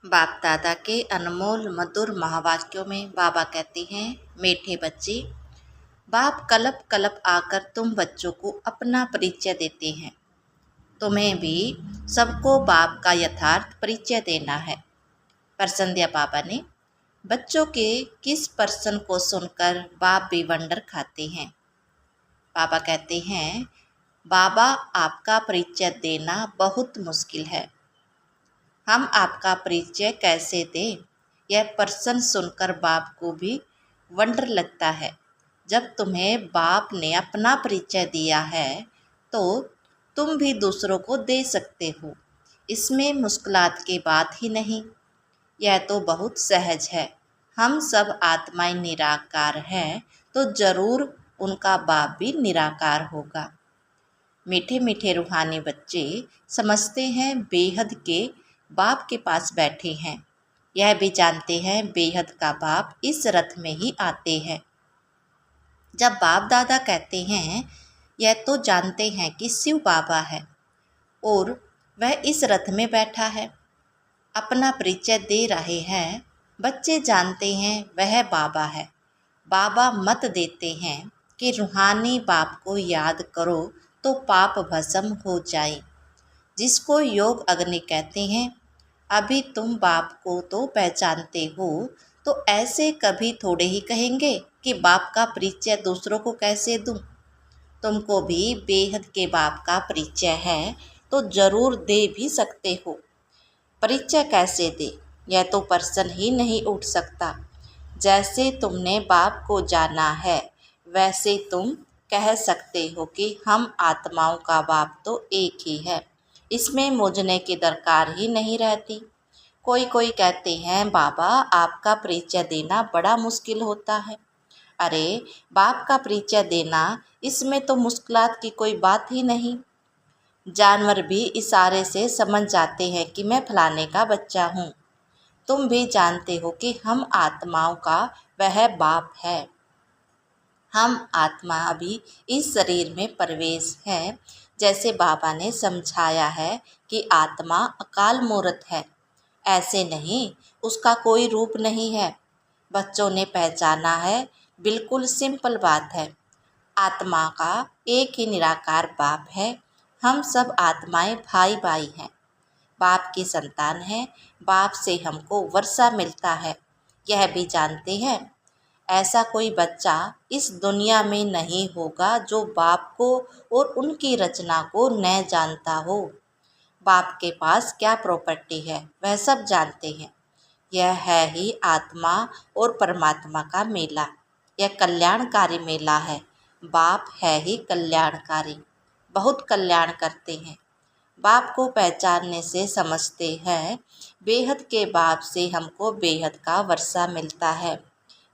बाप दादा के अनमोल मधुर महावाक्यों में बाबा कहते हैं, मीठे बच्चे, बाप कलप कलप आकर तुम बच्चों को अपना परिचय देते हैं। तुम्हें भी सबको बाप का यथार्थ परिचय देना है। पर संध्या बाबा ने बच्चों के किस प्रश्न को सुनकर बाप भी वंडर खाते हैं। बाबा कहते हैं, बाबा आपका परिचय देना बहुत मुश्किल है। हम आपका परिचय कैसे दें? यह प्रश्न सुनकर बाप को भी वंडर लगता है। जब तुम्हें बाप ने अपना परिचय दिया है तो तुम भी दूसरों को दे सकते हो। इसमें मुश्किलात की बात ही नहीं, यह तो बहुत सहज है। हम सब आत्माएं निराकार हैं तो जरूर उनका बाप भी निराकार होगा। मीठे मीठे रूहानी बच्चे समझते हैं बेहद के बाप के पास बैठे हैं। यह भी जानते हैं बेहद का बाप इस रथ में ही आते हैं। जब बाप दादा कहते हैं, यह तो जानते हैं कि शिव बाबा है और वह इस रथ में बैठा है, अपना परिचय दे रहे हैं। बच्चे जानते हैं वह बाबा है। बाबा मत देते हैं कि रूहानी बाप को याद करो तो पाप भस्म हो जाए, जिसको योग अग्नि कहते हैं। अभी तुम बाप को तो पहचानते हो, तो ऐसे कभी थोड़े ही कहेंगे कि बाप का परिचय दूसरों को कैसे दूं। तुमको भी बेहद के बाप का परिचय है तो जरूर दे भी सकते हो। परिचय कैसे दे, यह तो प्रश्न ही नहीं उठ सकता। जैसे तुमने बाप को जाना है वैसे तुम कह सकते हो कि हम आत्माओं का बाप तो एक ही है। इसमें मूझने की दरकार ही नहीं रहती। कोई कोई कहते हैं, बाबा आपका परिचय देना बड़ा मुश्किल होता है। अरे बाप का परिचय देना, इसमें तो मुश्किलात की कोई बात ही नहीं। जानवर भी इशारे से समझ जाते हैं कि मैं फलाने का बच्चा हूँ। तुम भी जानते हो कि हम आत्माओं का वह बाप है। हम आत्मा अभी इस शरीर में प्रवेश है। जैसे बाबा ने समझाया है कि आत्मा अकाल मूर्त है, ऐसे नहीं, उसका कोई रूप नहीं है। बच्चों ने पहचाना है, बिल्कुल सिंपल बात है। आत्मा का एक ही निराकार बाप है। हम सब आत्माएं भाई भाई हैं, बाप की संतान हैं। बाप से हमको वर्षा मिलता है, यह भी जानते हैं। ऐसा कोई बच्चा इस दुनिया में नहीं होगा जो बाप को और उनकी रचना को न जानता हो। बाप के पास क्या प्रॉपर्टी है वह सब जानते हैं। यह है ही आत्मा और परमात्मा का मेला। यह कल्याणकारी मेला है। बाप है ही कल्याणकारी, बहुत कल्याण करते हैं। बाप को पहचानने से समझते हैं, बेहद के बाप से हमको बेहद का वर्षा मिलता है।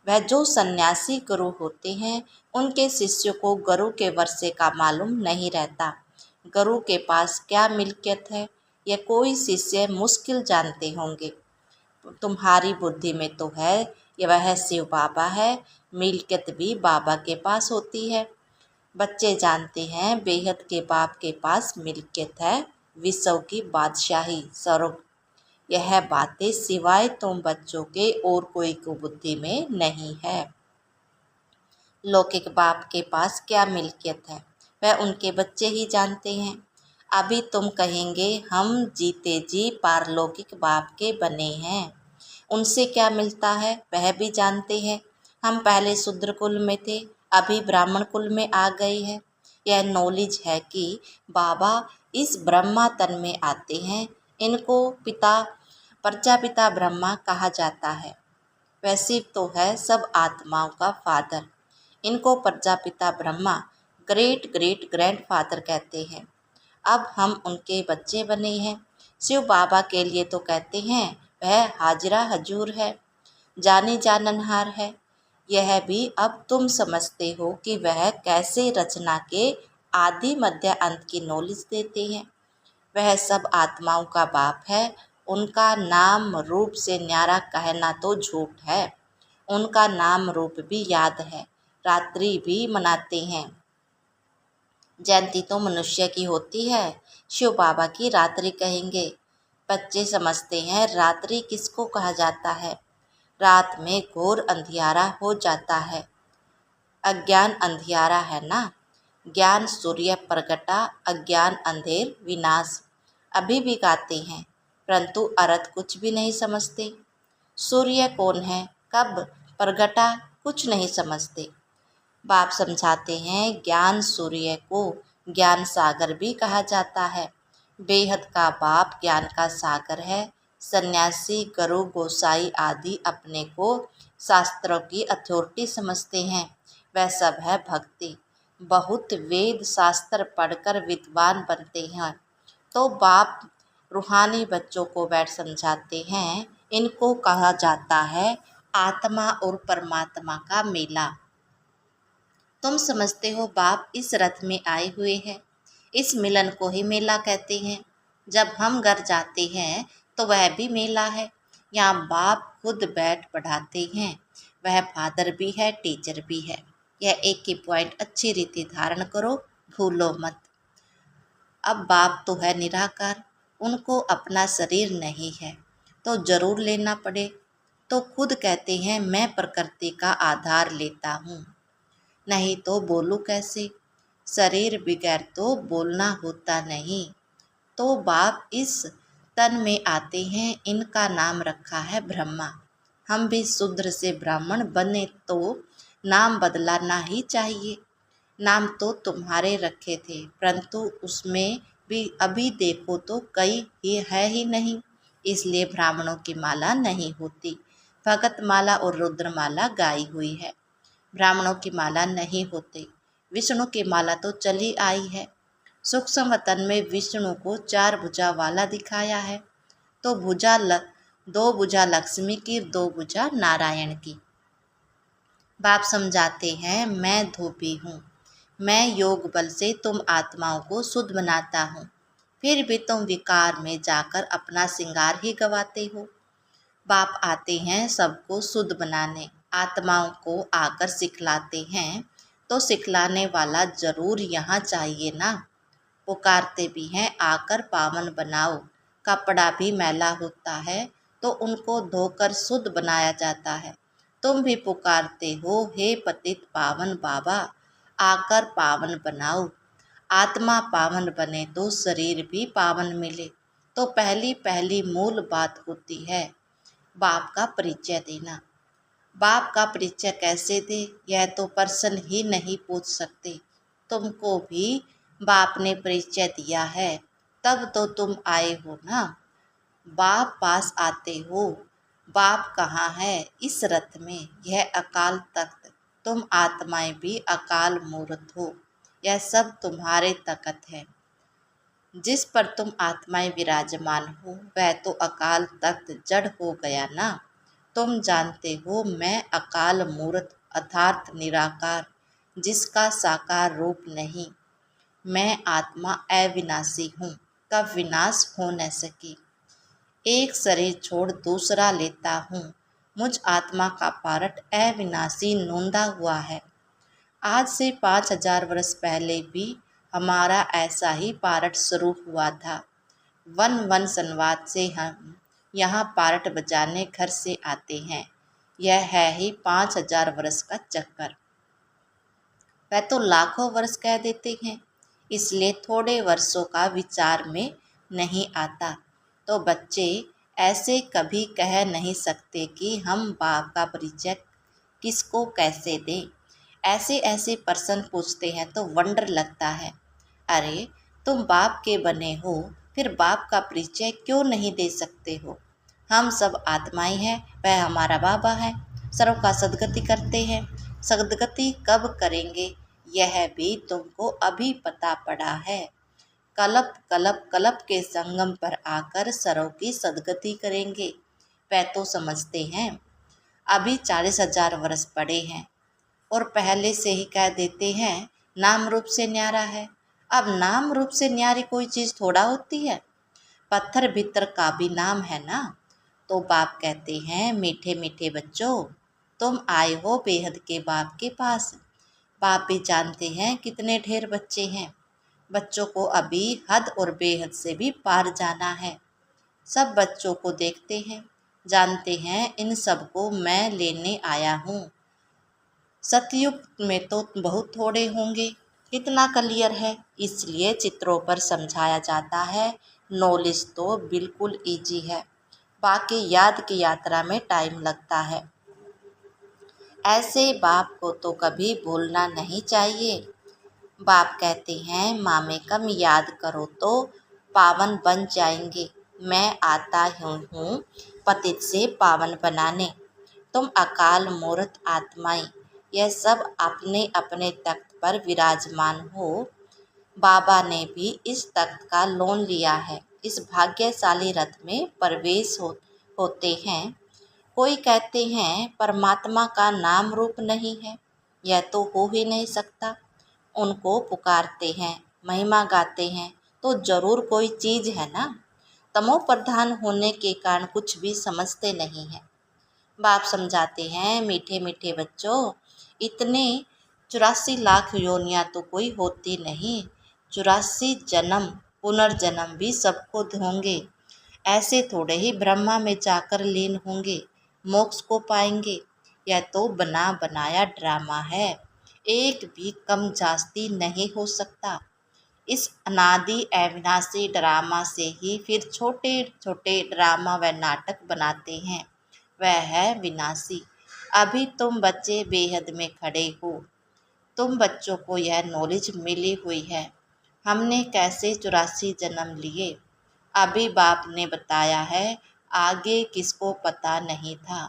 वह जो सन्यासी गुरु होते हैं, उनके शिष्यों को गुरु के वर्षे का मालूम नहीं रहता। गुरु के पास क्या मिल्कियत है, यह कोई शिष्य मुश्किल जानते होंगे। तुम्हारी बुद्धि में तो है ये वह शिव बाबा है, मिल्कियत भी बाबा के पास होती है। बच्चे जानते हैं बेहद के बाप के पास मिल्कियत है, विश्व की बादशाही, स्वर्ग। यह बातें सिवाय तुम बच्चों के और कोई को बुद्धि में नहीं है। लौकिक बाप के पास क्या मिल्कियत है वह उनके बच्चे ही जानते हैं। अभी तुम कहेंगे हम जीते जी पारलौकिक बाप के बने हैं, उनसे क्या मिलता है वह भी जानते हैं। हम पहले शूद्र कुल में थे, अभी ब्राह्मण कुल में आ गए हैं। यह नॉलेज है कि बाबा इस ब्रह्मा तन में आते हैं। इनको पिता प्रजापिता ब्रह्मा कहा जाता है। वह शिव तो है सब आत्माओं का फादर। इनको Prajapita Brahma great great grandfather कहते हैं। अब हम उनके बच्चे बने हैं। शिव बाबा के लिए तो कहते हैं वह हाजिरा हजूर है, जाने जाननहार है। यह भी अब तुम समझते हो कि वह कैसे रचना के आदि मध्य अंत की नॉलेज देते हैं। वह सब आत्माओं का बाप है। उनका नाम रूप से न्यारा कहना तो झूठ है। उनका नाम रूप भी याद है, रात्रि भी मनाते हैं। जयंती तो मनुष्य की होती है, शिव बाबा की रात्रि कहेंगे। बच्चे समझते हैं रात्रि किसको कहा जाता है। रात में घोर अंधियारा हो जाता है। अज्ञान अंधियारा है ना। ज्ञान सूर्य प्रगटा, अज्ञान अंधेर विनाश। अभी भी गाते हैं परंतु अर्थ कुछ भी नहीं समझते। सूर्य कौन है, कब प्रगटा, कुछ नहीं समझते। बाप समझाते हैं ज्ञान सूर्य को ज्ञान सागर भी कहा जाता है। बेहद का बाप ज्ञान का सागर है। सन्यासी, गुरु, गोसाई आदि अपने को शास्त्रों की अथॉरिटी समझते हैं। वह सब है भक्ति। बहुत वेद शास्त्र पढ़कर विद्वान बनते हैं तो बाप रूहानी बच्चों को बैठ समझाते हैं। इनको कहा जाता है आत्मा और परमात्मा का मेला। तुम समझते हो बाप इस रथ में आए हुए हैं। इस मिलन को ही मेला कहते हैं। जब हम घर जाते हैं तो वह भी मेला है। यहाँ बाप खुद बैठ पढ़ाते हैं। वह फादर भी है, टीचर भी है। यह एक ही पॉइंट अच्छी रीति धारण करो, भूलो मत। अब बाप तो है निराकार, उनको अपना शरीर नहीं है तो जरूर लेना पड़े। तो खुद कहते हैं मैं प्रकृति का आधार लेता हूँ, नहीं तो बोलूँ कैसे। शरीर बगैर तो बोलना होता नहीं। तो बाप इस तन में आते हैं। इनका नाम रखा है ब्रह्मा। हम भी शूद्र से ब्राह्मण बने तो नाम बदलाना ही चाहिए। नाम तो तुम्हारे रखे थे परंतु उसमें भी अभी देखो तो कई ही है ही नहीं, इसलिए ब्राह्मणों की माला नहीं होती। भगत माला और रुद्रमाला गाई हुई है, ब्राह्मणों की माला नहीं होती। विष्णु की माला तो चली आई है। सूक्ष्म वतन में विष्णु को 4 भुजा वाला दिखाया है तो दो भुजा लक्ष्मी की, 2 भुजा नारायण की। बाप समझाते हैं मैं धोबी हूँ। मैं योग बल से तुम आत्माओं को शुद्ध बनाता हूँ, फिर भी तुम विकार में जाकर अपना श्रृंगार ही गवाते हो। बाप आते हैं सबको शुद्ध बनाने, आत्माओं को आकर सिखलाते हैं तो सिखलाने वाला जरूर यहाँ चाहिए ना। पुकारते भी हैं आकर पावन बनाओ। कपड़ा भी मैला होता है तो उनको धोकर शुद्ध बनाया जाता है। तुम भी पुकारते हो हे पतित पावन बाबा, आकर पावन बनाओ। आत्मा पावन बने तो शरीर भी पावन मिले। तो पहली पहली मूल बात होती है बाप का परिचय देना। बाप का परिचय कैसे दे, यह तो पर्सन ही नहीं पूछ सकते। तुमको भी बाप ने परिचय दिया है तब तो तुम आए हो ना। बाप पास आते हो। बाप कहाँ है, इस रथ में। यह अकाल तख्त, तुम आत्माएं भी अकाल मूर्त हो। यह सब तुम्हारे तख्त है। जिस पर तुम आत्माएं विराजमान हो वह तो अकाल तख्त जड़ हो गया ना। तुम जानते हो मैं अकाल मूर्त अर्थात निराकार, जिसका साकार रूप नहीं। मैं आत्मा अविनाशी हूँ, कब विनाश हो न सके। एक शरीर छोड़ दूसरा लेता हूँ। मुझ आत्मा का पारट अविनाशी नोंदा हुआ है। आज से 5000 वर्ष पहले भी हमारा ऐसा ही पारट शुरू हुआ था। वन वन संवाद से हम यहाँ पारट बजाने घर से आते हैं। यह है ही 5000 वर्ष का चक्कर। वह तो लाखों वर्ष कह देते हैं, इसलिए थोड़े वर्षों का विचार में नहीं आता। तो बच्चे ऐसे कभी कह नहीं सकते कि हम बाप का परिचय किसको कैसे दें। ऐसे ऐसे पर्सन पूछते हैं तो वंडर लगता है। अरे तुम बाप के बने हो, फिर बाप का परिचय क्यों नहीं दे सकते हो। हम सब आत्माएं हैं, वह हमारा बाबा है। सर्व का सदगति करते हैं। सदगति कब करेंगे यह भी तुमको अभी पता पड़ा है। कलप कलप कलप के संगम पर आकर सर्व की सदगति करेंगे। वह तो समझते हैं अभी 40,000 वर्ष पड़े हैं और पहले से ही कह देते हैं नाम रूप से न्यारा है। अब नाम रूप से न्यारी कोई चीज़ थोड़ा होती है। पत्थर भीतर का भी नाम है ना। तो बाप कहते हैं मीठे मीठे बच्चों, तुम आए हो बेहद के बाप के पास। बाप भी जानते हैं कितने ढेर बच्चे हैं। बच्चों को अभी हद और बेहद से भी पार जाना है। सब बच्चों को देखते हैं, जानते हैं इन सबको मैं लेने आया हूँ। सतयुग में तो बहुत थोड़े होंगे, इतना क्लियर है, इसलिए चित्रों पर समझाया जाता है। नॉलेज तो बिल्कुल इजी है, बाकी याद की यात्रा में टाइम लगता है। ऐसे बाप को तो कभी भूलना नहीं चाहिए। बाप कहते हैं मामे कम याद करो तो पावन बन जाएंगे। मैं आता हूँ पतित से पावन बनाने। तुम अकाल मूर्त आत्माएं, यह सब अपने अपने तख्त पर विराजमान हो। बाबा ने भी इस तख्त का लोन लिया है। इस भाग्यशाली रथ में प्रवेश होते हैं। कोई कहते हैं परमात्मा का नाम रूप नहीं है, यह तो हो ही नहीं सकता। उनको पुकारते हैं, महिमा गाते हैं, तो जरूर कोई चीज है ना। तमो प्रधान होने के कारण कुछ भी समझते नहीं हैं। बाप समझाते हैं मीठे मीठे बच्चों, इतने 84 लाख योनियां तो कोई होती नहीं। 84 जन्म पुनर्जन्म भी सबको होंगे। ऐसे थोड़े ही ब्रह्मा में जाकर लीन होंगे, मोक्ष को पाएंगे। यह तो बना बनाया ड्रामा है, एक भी कम जास्ती नहीं हो सकता। इस अनादि अविनाशी ड्रामा से ही फिर छोटे छोटे ड्रामा व नाटक बनाते हैं, वह है विनाशी। अभी तुम बच्चे बेहद में खड़े हो, तुम बच्चों को यह नॉलेज मिली हुई है। हमने कैसे 84 जन्म लिए, अभी बाप ने बताया है, आगे किसको पता नहीं था।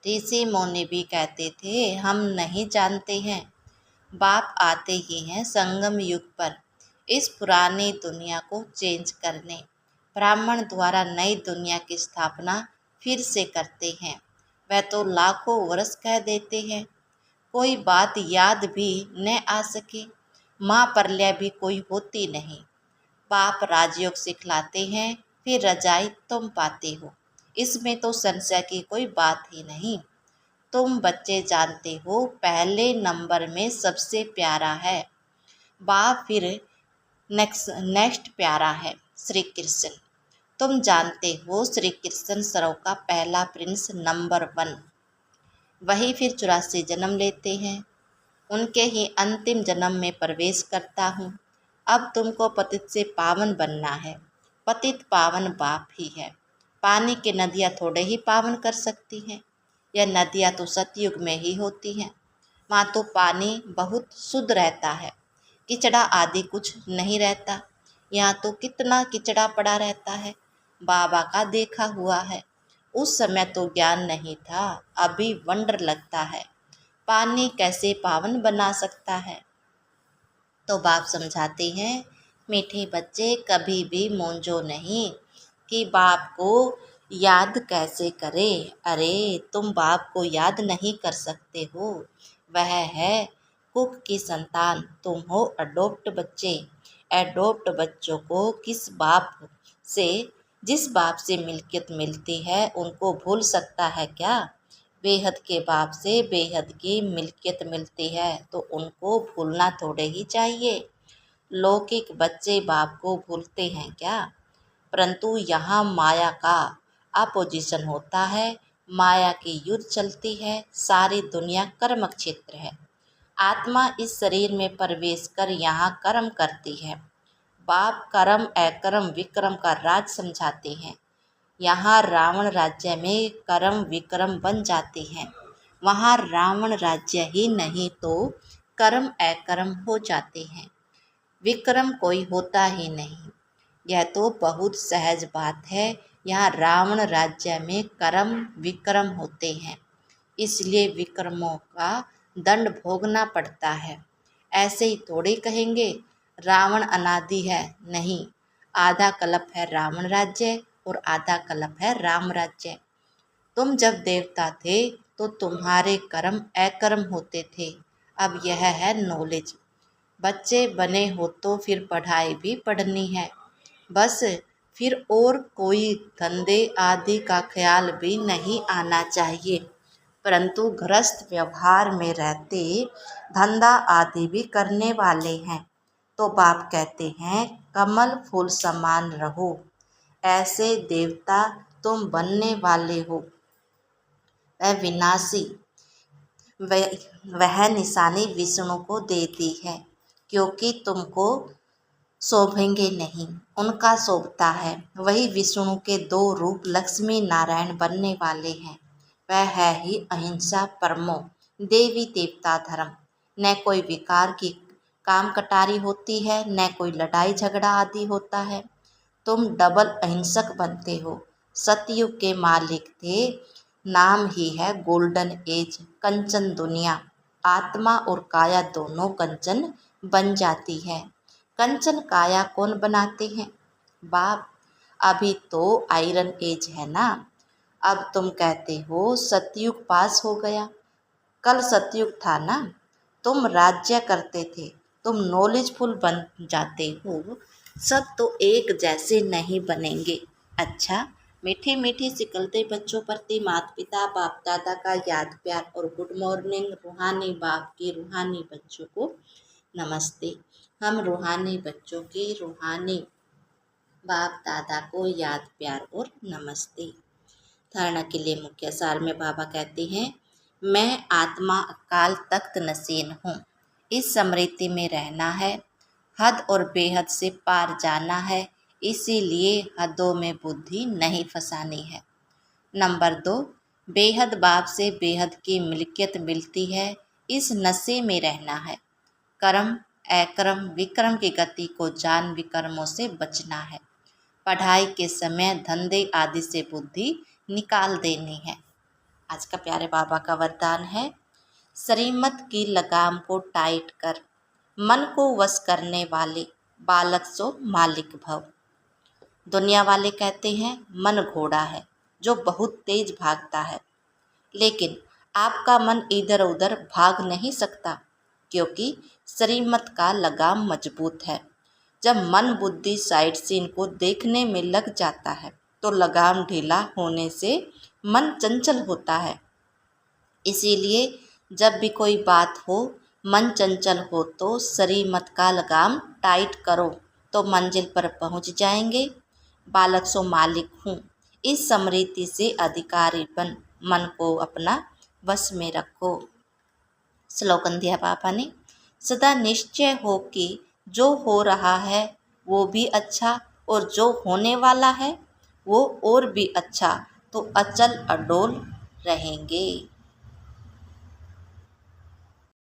ऋषि मुनि भी कहते थे हम नहीं जानते हैं। बाप आते ही हैं संगम युग पर, इस पुरानी दुनिया को चेंज करने। ब्राह्मण द्वारा नई दुनिया की स्थापना फिर से करते हैं। वह तो लाखों वर्ष कह देते हैं, कोई बात याद भी न आ सके। माँ प्रलय भी कोई होती नहीं। बाप राजयोग सिखलाते हैं, फिर रजाई तुम पाते हो, इसमें तो संशय की कोई बात ही नहीं। तुम बच्चे जानते हो पहले नंबर में सबसे प्यारा है बाप, फिर नेक्स्ट प्यारा है श्री कृष्ण। तुम जानते हो श्री कृष्ण सर्व का पहला प्रिंस नंबर 1। वही फिर 84 जन्म लेते हैं, उनके ही अंतिम जन्म में प्रवेश करता हूँ। अब तुमको पतित से पावन बनना है। पतित पावन बाप ही है। पानी की नदियाँ थोड़े ही पावन कर सकती हैं, यह नदियाँ तो सतयुग में ही होती हैं। वहाँ तो पानी बहुत शुद्ध रहता है, किचड़ा आदि कुछ नहीं रहता। यहाँ तो कितना किचड़ा पड़ा रहता है, बाबा का देखा हुआ है। उस समय तो ज्ञान नहीं था, अभी वंडर लगता है पानी कैसे पावन बना सकता है। तो बाप समझाते हैं मीठे बच्चे कभी भी मूंझो नहीं कि बाप को याद कैसे करें। अरे तुम बाप को याद नहीं कर सकते हो, वह है कुक की संतान, तुम हो अडोप्ट बच्चे। एडोप्ट बच्चों को किस बाप से, जिस बाप से मिल्कियत मिलती है उनको भूल सकता है क्या। बेहद के बाप से बेहद की मिल्कियत मिलती है तो उनको भूलना थोड़े ही चाहिए। लौकिक बच्चे बाप को भूलते हैं क्या। परंतु यहाँ माया का अपोजिशन होता है, माया की युद्ध चलती है, सारी दुनिया कर्म क्षेत्र है। आत्मा इस शरीर में प्रवेश कर यहाँ कर्म करती है। बाप कर्म अकर्म विक्रम का राज समझाते हैं। यहाँ रावण राज्य में कर्म विक्रम बन जाते हैं, वहाँ रावण राज्य ही नहीं तो कर्म अकर्म हो जाते हैं, विक्रम कोई होता ही नहीं। यह तो बहुत सहज बात है। यहाँ रावण राज्य में कर्म विक्रम होते हैं, इसलिए विक्रमों का दंड भोगना पड़ता है। ऐसे ही थोड़ी कहेंगे रावण अनादि है, नहीं। आधा कल्प है रावण राज्य और आधा कल्प है राम राज्य। तुम जब देवता थे तो तुम्हारे कर्म अकर्म होते थे, अब यह है नॉलेज। बच्चे बने हो तो फिर पढ़ाई भी पढ़नी है, बस फिर और कोई धंधे आदि का ख्याल भी नहीं आना चाहिए। परंतु गृहस्थ व्यवहार में रहते धंधा आदि भी करने वाले हैं, तो बाप कहते हैं कमल फूल समान रहो। ऐसे देवता तुम बनने वाले हो। वह विनाशी वह निशानी विष्णु को देती है, क्योंकि तुमको शोभेंगे नहीं, उनका शोभता है। वही विष्णु के दो रूप लक्ष्मी नारायण बनने वाले हैं। वह है ही अहिंसा परमो देवी देवता धर्म। न कोई विकार की काम कटारी होती है, न कोई लड़ाई झगड़ा आदि होता है। तुम डबल अहिंसक बनते हो। सतयुग के मालिक थे, नाम ही है गोल्डन एज, कंचन दुनिया। आत्मा और काया दोनों कंचन बन जाती है। कंचन काया कौन बनाते हैं? बाप, अभी तो आयरन एज है ना। अब तुम कहते हो सतयुग पास हो गया। कल सतयुग था ना, तुम राज्य करते थे, तुम नॉलेजफुल बन जाते हो। सब तो एक जैसे नहीं बनेंगे। अच्छा, मीठी मीठी सिकलते बच्चों प्रति माता पिता बाप दादा का याद प्यार और गुड मॉर्निंग। रूहानी बाप की रूहानी बच्चों को नमस्ते। हम रूहानी बच्चों के रूहानी बाप दादा को याद प्यार और नमस्ते। धारणा के लिए मुख्य सार में बाबा कहते हैं, मैं आत्मा अकाल तख्त नसीन हूँ। इस स्मृति में रहना है, हद और बेहद से पार जाना है, इसीलिए हदों में बुद्धि नहीं फंसानी है। नंबर 2, बेहद बाप से बेहद की मिल्कियत मिलती है, इस नशे में रहना है। कर्म अकर्म विक्रम की गति को जान विकर्मों से बचना है। पढ़ाई के समय धंधे आदि से बुद्धि निकाल देनी है। आज का प्यारे बाबा का वरदान है, श्रीमत की लगाम को टाइट कर, मन को वश करने वाले बालक सो मालिक भव। दुनिया वाले कहते हैं मन घोड़ा है जो बहुत तेज भागता है, लेकिन आपका मन इधर उधर भाग नहीं सकता, क्योंकि श्रीमत का लगाम मजबूत है। जब मन बुद्धि साइड सीन को देखने में लग जाता है तो लगाम ढीला होने से मन चंचल होता है। इसीलिए जब भी कोई बात हो, मन चंचल हो तो श्रीमत का लगाम टाइट करो तो मंजिल पर पहुंच जाएंगे। बालक सो मालिक हूँ, इस स्मृति से अधिकारी बन मन को अपना वश में रखो। श्लोकन दिया बाबा ने, सदा निश्चय हो कि जो हो रहा है वो भी अच्छा और जो होने वाला है वो और भी अच्छा, तो अचल अडोल रहेंगे।